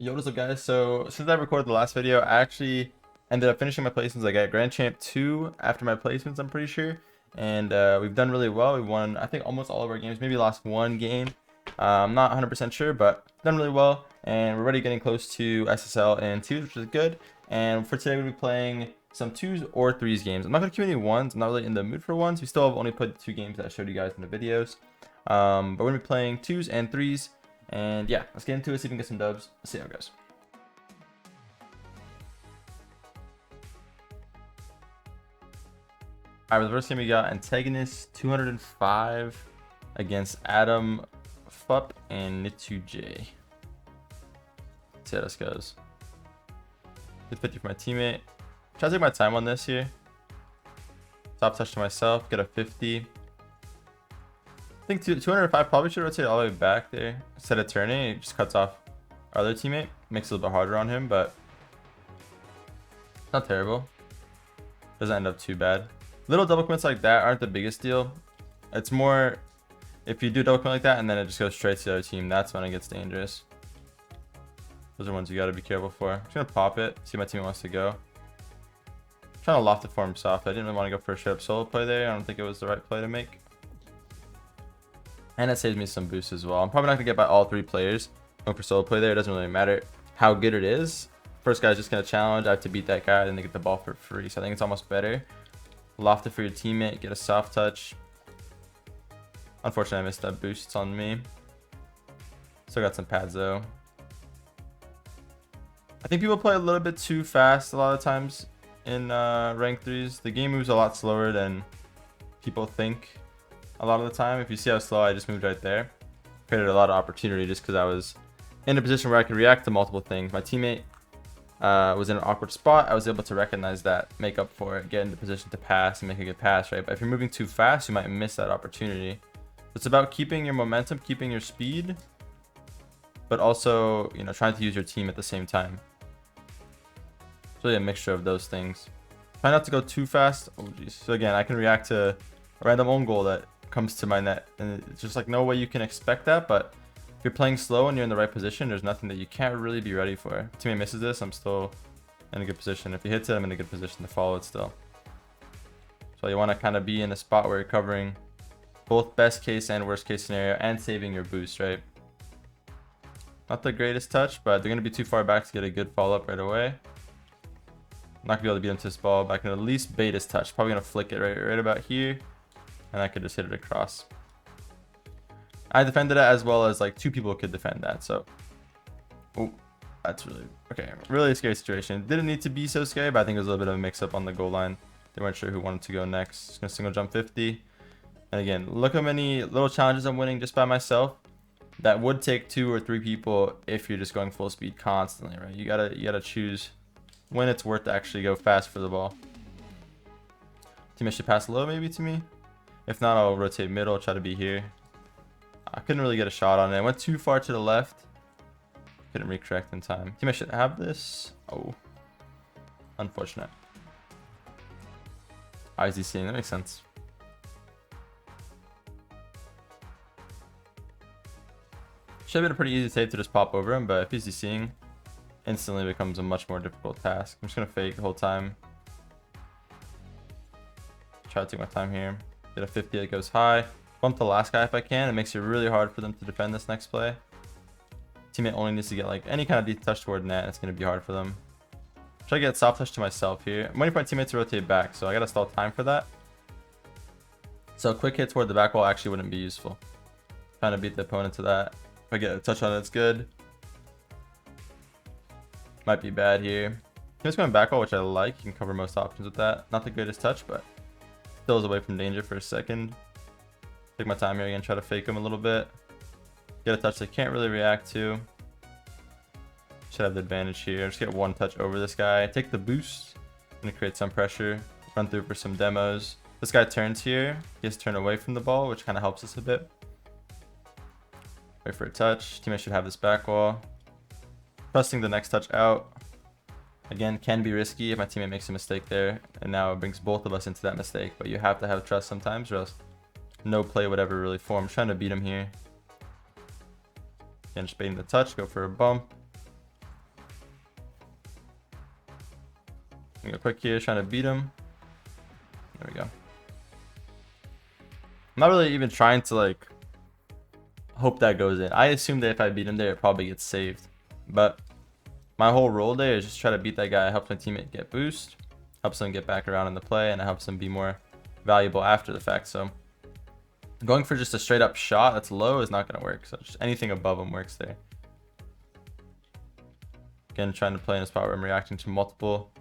Yo, what's up, guys? So since I recorded the last video, I actually ended up finishing my placements. I got Grand Champ 2 after my placements, I'm pretty sure. And we've done really well. We won, I think, almost all of our games. Maybe lost one game. I'm not 100% sure, but done really well. And we're already getting close to SSL and 2s, which is good. And for today, we'll be playing some 2s or 3s games. I'm not going to queue any 1s. I'm not really in the mood for 1s. We still have only played the 2 games that I showed you guys in the videos. But we're going to be playing 2s and 3s. And yeah, let's get into it, see if we can get some dubs. Let's see how it goes. Alright, the first game we got Antagonist 205 against Adam Fup and Nitu-J. Let's see how this goes. Good 50 for my teammate. Try to take my time on this here. Top touch to myself, get a 50. I think 205 probably should rotate all the way back there. Instead of turning, it just cuts off our other teammate. Makes it a little bit harder on him, but not terrible. Doesn't end up too bad. Little double commits like that aren't the biggest deal. It's more if you do double commit like that and then it just goes straight to the other team, that's when it gets dangerous. Those are ones you got to be careful for. I'm just going to pop it, see my teammate wants to go. I'm trying to loft it for him soft. I didn't really want to go for a straight up solo play there. I don't think it was the right play to make. And it saves me some boost as well. I'm probably not going to get by all 3 players. Going for solo play there, it doesn't really matter how good it is. First guy's just going to challenge. I have to beat that guy, then they get the ball for free. So I think it's almost better. Loft it for your teammate, get a soft touch. Unfortunately, I missed that boost. It's on me. Still got some pads though. I think people play a little bit too fast a lot of times in rank 3s. The game moves a lot slower than people think a lot of the time. If you see how slow I just moved right there, created a lot of opportunity just because I was in a position where I could react to multiple things. My teammate was in an awkward spot. I was able to recognize that, make up for it, get into position to pass and make a good pass, right? But if you're moving too fast, you might miss that opportunity. It's about keeping your momentum, keeping your speed, but also, you know, trying to use your team at the same time. It's really a mixture of those things. Try not to go too fast. Oh geez. So again, I can react to a random own goal that comes to my net, and it's just like no way you can expect that. But if you're playing slow and you're in the right position, there's nothing that you can't really be ready for. If teammate misses this, I'm still in a good position. If he hits it, I'm in a good position to follow it still. So you want to kind of be in a spot where you're covering both best case and worst case scenario and saving your boost, right? Not the greatest touch, but they're going to be too far back to get a good follow up right away. I'm not going to be able to beat him to this ball, but I can at least bait his touch. Probably going to flick it right about here, and I could just hit it across. I defended it as well as like 2 people could defend that, so oh, that's really okay. Really a scary situation. Didn't need to be so scary, but I think it was a little bit of a mix up on the goal line. They weren't sure who wanted to go next. Just gonna single jump 50. And again, look how many little challenges I'm winning just by myself. That would take 2 or 3 people if you're just going full speed constantly, right? You gotta choose when it's worth to actually go fast for the ball. Teammate should pass low maybe to me. If not, I'll rotate middle, try to be here. I couldn't really get a shot on it. I went too far to the left. Couldn't recorrect in time. Teammate should have this. Oh, unfortunate. IZ seeing, that makes sense. Should have been a pretty easy save to just pop over him, but if he's seeing, instantly becomes a much more difficult task. I'm just gonna fake the whole time. Try to take my time here. Get a 50 that goes high. Bump the last guy if I can. It makes it really hard for them to defend this next play. Teammate only needs to get like any kind of deep touch toward net. It's gonna be hard for them. Try to get soft touch to myself here. I'm waiting for my teammate to rotate back, so I gotta stall time for that. So a quick hit toward the back wall actually wouldn't be useful. Trying to beat the opponent to that. If I get a touch on it, it's good. Might be bad here. He's going back wall, which I like. You can cover most options with that. Not the greatest touch, but still is away from danger for a second. Take my time here again, try to fake him a little bit. Get a touch they can't really react to. Should have the advantage here. Just get 1 touch over this guy. Take the boost. Gonna create some pressure. Run through for some demos. This guy turns here. He has to turn away from the ball, which kind of helps us a bit. Wait for a touch. Teammate should have this back wall. Trusting the next touch out. Again, can be risky if my teammate makes a mistake there. And now it brings both of us into that mistake. But you have to have trust sometimes, or else no play would ever really form. I'm trying to beat him here. Again, just baiting the touch. Go for a bump. Go quick here, trying to beat him. There we go. I'm not really even trying to like hope that goes in. I assume that if I beat him there, it probably gets saved. But my whole role there is just try to beat that guy. Helps my teammate get boost, helps him get back around in the play, and it helps him be more valuable after the fact. So going for just a straight up shot that's low is not going to work. So just anything above him works there. Again, trying to play in a spot where I'm reacting to multiple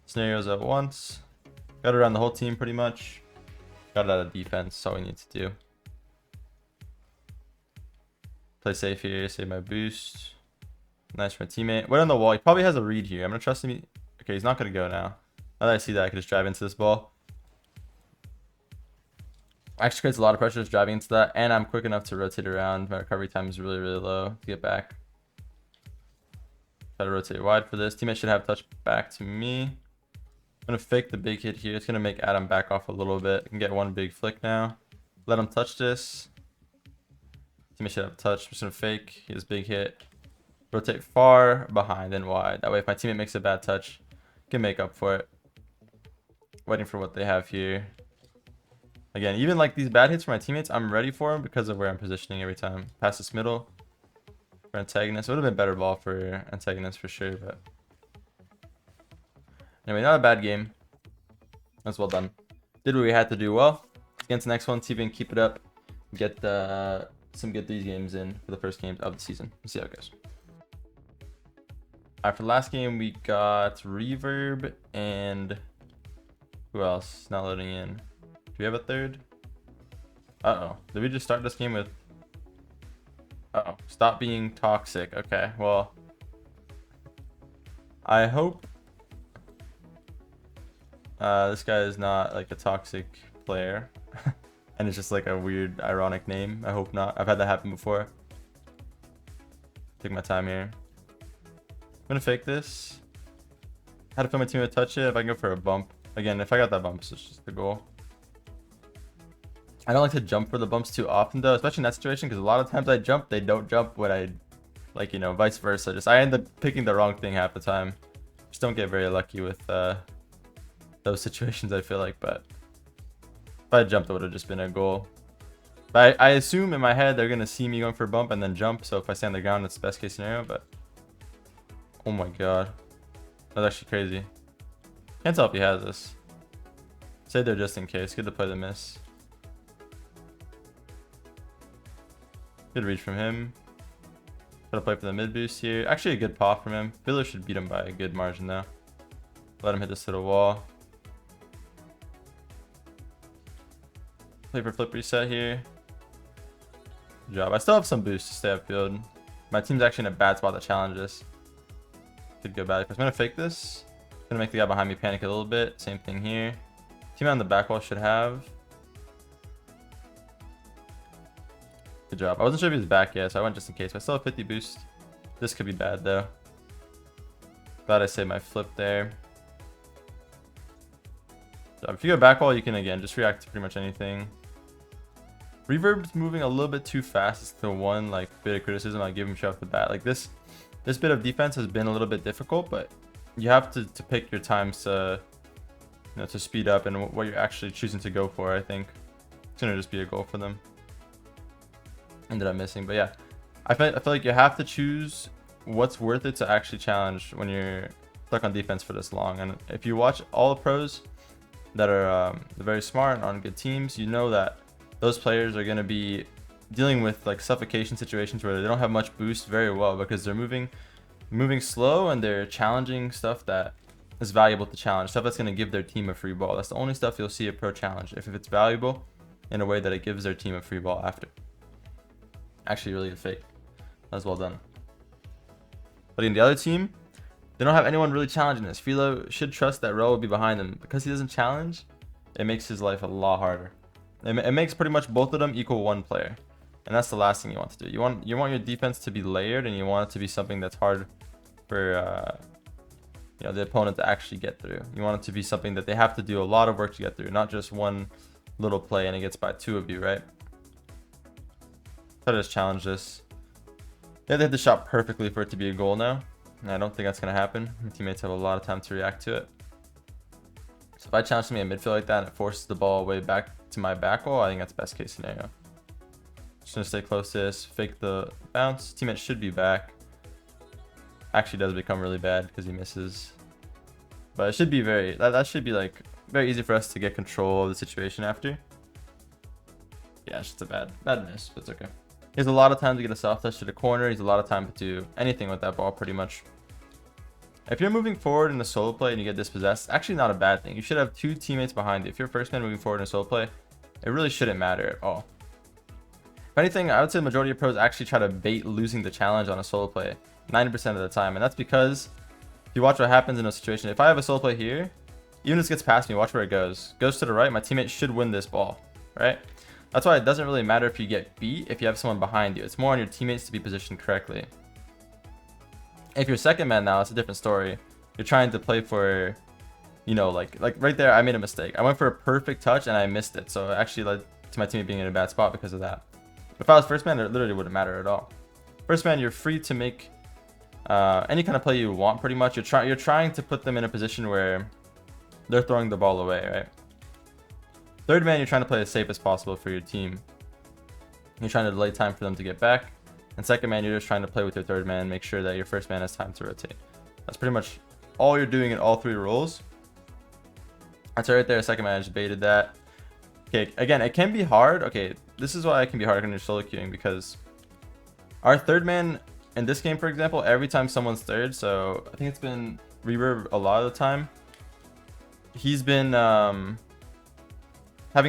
scenarios at once. Got around the whole team pretty much. Got it out of defense. That's all we need to do. Play safe here. Save my boost. Nice for my teammate. Wait on the wall. He probably has a read here. I'm going to trust him. Okay, he's not going to go now. Now that I see that, I can just drive into this ball. Actually creates a lot of pressure just driving into that. And I'm quick enough to rotate around. My recovery time is really, really low to get back. Try to rotate wide for this. Teammate should have touch back to me. I'm going to fake the big hit here. It's going to make Adam back off a little bit. I can get one big flick now. Let him touch this. Teammate should have touch. I'm just going to fake his big hit. Rotate far behind and wide. That way if my teammate makes a bad touch, I can make up for it. Waiting for what they have here. Again, even like these bad hits for my teammates, I'm ready for them because of where I'm positioning every time. Pass this middle for antagonist. It would have been better ball for antagonist for sure, but anyway, not a bad game. That's well done. Did what we had to do well. Let's get into the next one. See if we can keep it up. Get some good these games in for the first games of the season. Let's see how it goes. Alright, for the last game, we got Reverb and who else? Not loading in. Do we have a third? Uh-oh. Did we just start this game with... Uh-oh. Stop being toxic. Okay, well... I hope... this guy is not like a toxic player. And it's just like a weird, ironic name. I hope not. I've had that happen before. Take my time here. I'm gonna fake this. How to fill my team to touch it. If I can go for a bump. Again, if I got that bump, it's just the goal. I don't like to jump for the bumps too often though, especially in that situation, because a lot of times I jump, they don't jump when I, like, you know, vice versa. Just I end up picking the wrong thing half the time. Just don't get very lucky with those situations, I feel like. But if I jumped, it would have just been a goal. But I assume in my head they're gonna see me going for a bump and then jump. So if I stay on the ground, it's the best case scenario. But oh my god, that's actually crazy. Can't tell if he has this. Stay there just in case. Good to play the miss. Good reach from him. Gotta play for the mid boost here. Actually a good paw from him. Filler should beat him by a good margin though. Let him hit this to the wall. Play for flip reset here. Good job. I still have some boost to stay upfield. My team's actually in a bad spot to challenge this. Could go bad. I'm gonna fake this. Gonna make the guy behind me panic a little bit. Same thing here. Teammate on the back wall should have. Good job. I wasn't sure if he was back yet, so I went just in case. But I still have 50 boost. This could be bad though. Glad I saved my flip there. So if you go back wall, you can again just react to pretty much anything. Reverb's moving a little bit too fast. It's the one like bit of criticism I give him straight off the bat. Like this bit of defense has been a little bit difficult, but you have to pick your times to, you know, to speed up and what you're actually choosing to go for. I think it's gonna just be a goal for them. Ended up missing, but yeah, I feel like you have to choose what's worth it to actually challenge when you're stuck on defense for this long. And if you watch all the pros that are very smart and on good teams, you know that those players are going to be dealing with like suffocation situations where they don't have much boost very well because they're moving slow and they're challenging stuff that is valuable to challenge, stuff that's going to give their team a free ball. That's the only stuff you'll see a pro challenge if it's valuable in a way that it gives their team a free ball after. Actually really a fake. That was well done. But in the other team, they don't have anyone really challenging this. Philo should trust that Ro will be behind him. Because he doesn't challenge, it makes his life a lot harder. It makes pretty much both of them equal one player. And that's the last thing you want to do. You want your defense to be layered, and you want it to be something that's hard for you know, the opponent to actually get through. You want it to be something that they have to do a lot of work to get through, not just one little play and it gets by two of you, right? Try to just challenge this. They have to hit the shot perfectly for it to be a goal now. And I don't think that's going to happen. My teammates have a lot of time to react to it. So if I challenge something at midfield like that and it forces the ball way back to my back wall, I think that's best case scenario. Just gonna stay close to this, fake the bounce. Teammate should be back. Actually does become really bad because he misses. But it should be that should be like very easy for us to get control of the situation after. Yeah, it's just a bad miss, but it's okay. He has a lot of time to get a soft touch to the corner. He's a lot of time to do anything with that ball pretty much. If you're moving forward in a solo play and you get dispossessed, actually not a bad thing. You should have 2 teammates behind you. If you're first man moving forward in a solo play, it really shouldn't matter at all. If anything, I would say the majority of pros actually try to bait losing the challenge on a solo play 90% of the time. And that's because if you watch what happens in a situation, if I have a solo play here, even if this gets past me, watch where it goes. Goes to the right, my teammate should win this ball, right? That's why it doesn't really matter if you get beat if you have someone behind you. It's more on your teammates to be positioned correctly. If you're second man now, it's a different story. You're trying to play for, you know, like right there, I made a mistake. I went for a perfect touch and I missed it. So it actually led to my teammate being in a bad spot because of that. If I was first man, it literally wouldn't matter at all. First man, you're free to make any kind of play you want pretty much. You're trying to put them in a position where they're throwing the ball away, right? Third man, you're trying to play as safe as possible for your team. You're trying to delay time for them to get back. And second man, you're just trying to play with your third man, make sure that your first man has time to rotate. That's pretty much all you're doing in all 3 roles. That's right there. Second man, I just baited that. Okay, again, it can be hard. Okay, this is why it can be hard when you're solo queuing, because our third man in this game, for example, every time someone's third, so I think it's been Reverb a lot of the time, he's been having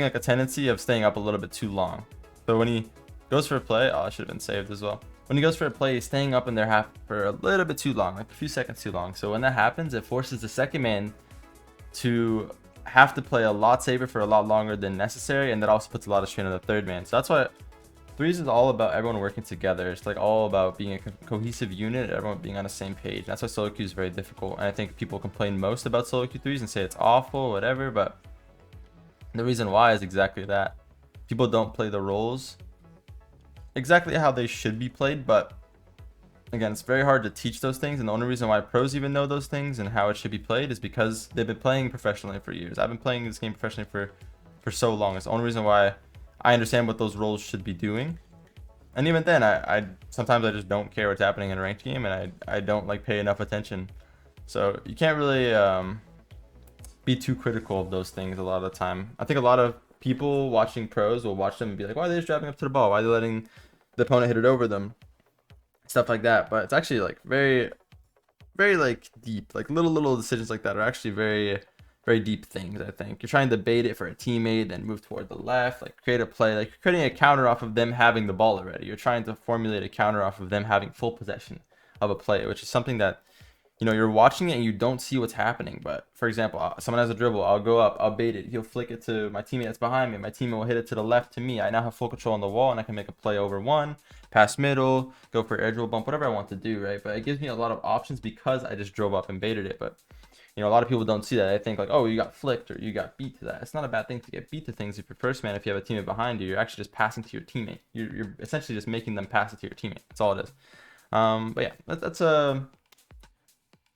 like a tendency of staying up a little bit too long. So when he goes for a play, oh, I should have been saved as well. When he goes for a play, he's staying up in their half for a little bit too long, like a few seconds too long. So when that happens, it forces the second man to have to play a lot safer for a lot longer than necessary, and that also puts a lot of strain on the third man. So that's why threes is all about everyone working together. It's like all about being a cohesive unit, everyone being on the same page. That's why solo queue is very difficult, and I think people complain most about solo queue threes and say it's awful, whatever, but the reason why is exactly that. People don't play the roles exactly how they should be played, but again, it's very hard to teach those things, and the only reason why pros even know those things and how it should be played is because they've been playing professionally for years. I've been playing this game professionally for so long. It's the only reason why I understand what those roles should be doing. And even then, I sometimes I just don't care what's happening in a ranked game, and I don't like pay enough attention. So you can't really be too critical of those things a lot of the time. I think a lot of people watching pros will watch them and be like, why are they just driving up to the ball? Why are they letting the opponent hit it over them? Stuff like that. But it's actually like very like deep, like little decisions like that are actually very deep things. I think you're trying to bait it for a teammate, then move toward the left, like create a play, like you're creating a counter off of them having the ball already. You're trying to formulate a counter off of them having full possession of a play, which is something that, you know, you're watching it and you don't see what's happening. But for example, someone has a dribble, I'll go up, I'll bait it, he'll flick it to my teammate that's behind me, my teammate will hit it to the left to me. I now have full control on the wall, and I can make a play over one, pass middle, go for air dribble bump, whatever I want to do, right? But it gives me a lot of options because I just drove up and baited it. But you know, a lot of people don't see that. They think like, oh, you got flicked or you got beat to that. It's not a bad thing to get beat to things. If you're first man, if you have a teammate behind you, you're actually just passing to your teammate. You're essentially just making them pass it to your teammate. That's all it is. But yeah, that's a,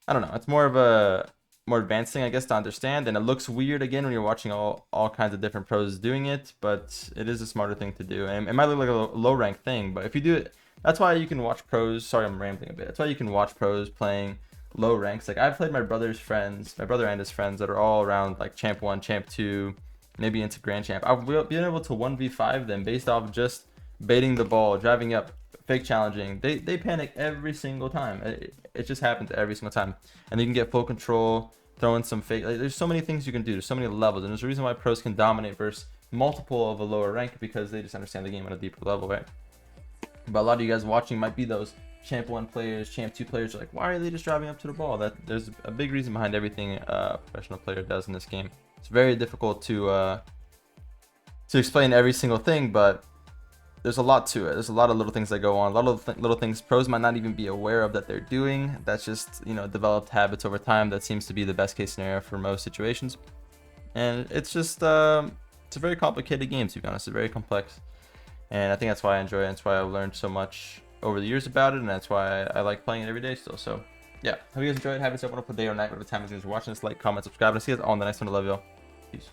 I don't know. It's more of a more advanced thing, I guess, to understand. And it looks weird again when you're watching all kinds of different pros doing it, but it is a smarter thing to do. And it might look like a low rank thing, but if you do it, that's why you can watch pros. Sorry, I'm rambling a bit. That's why you can watch pros playing low ranks. Like I've played my brother and his friends that are all around like champ 1, champ 2, maybe into grand champ. I've been able to 1v5 them based off just baiting the ball, driving up, fake challenging. They panic every single time. It just happens every single time, and you can get full control, throw in some fake. Like, there's so many things you can do. There's so many levels, and there's a reason why pros can dominate versus multiple of a lower rank, because they just understand the game at a deeper level, right? But a lot of you guys watching might be those champ 1 players, champ 2 players are like, why are they just driving up to the ball? That there's a big reason behind everything a professional player does in this game. It's very difficult to explain every single thing, but there's a lot to it. There's a lot of little things that go on, a lot of little things pros might not even be aware of that they're doing. That's just, you know, developed habits over time. That seems to be the best case scenario for most situations. And it's just it's a very complicated game, to be honest. It's very complex, and I think that's why I enjoy it. That's why I've learned so much over the years about it, and that's why I like playing it every day still. So yeah, hope you guys enjoyed. Have yourself a wonderful day or night, whatever time it is you're watching this. Like, comment, subscribe, and I'll see you guys all in the next one. I love y'all. Peace.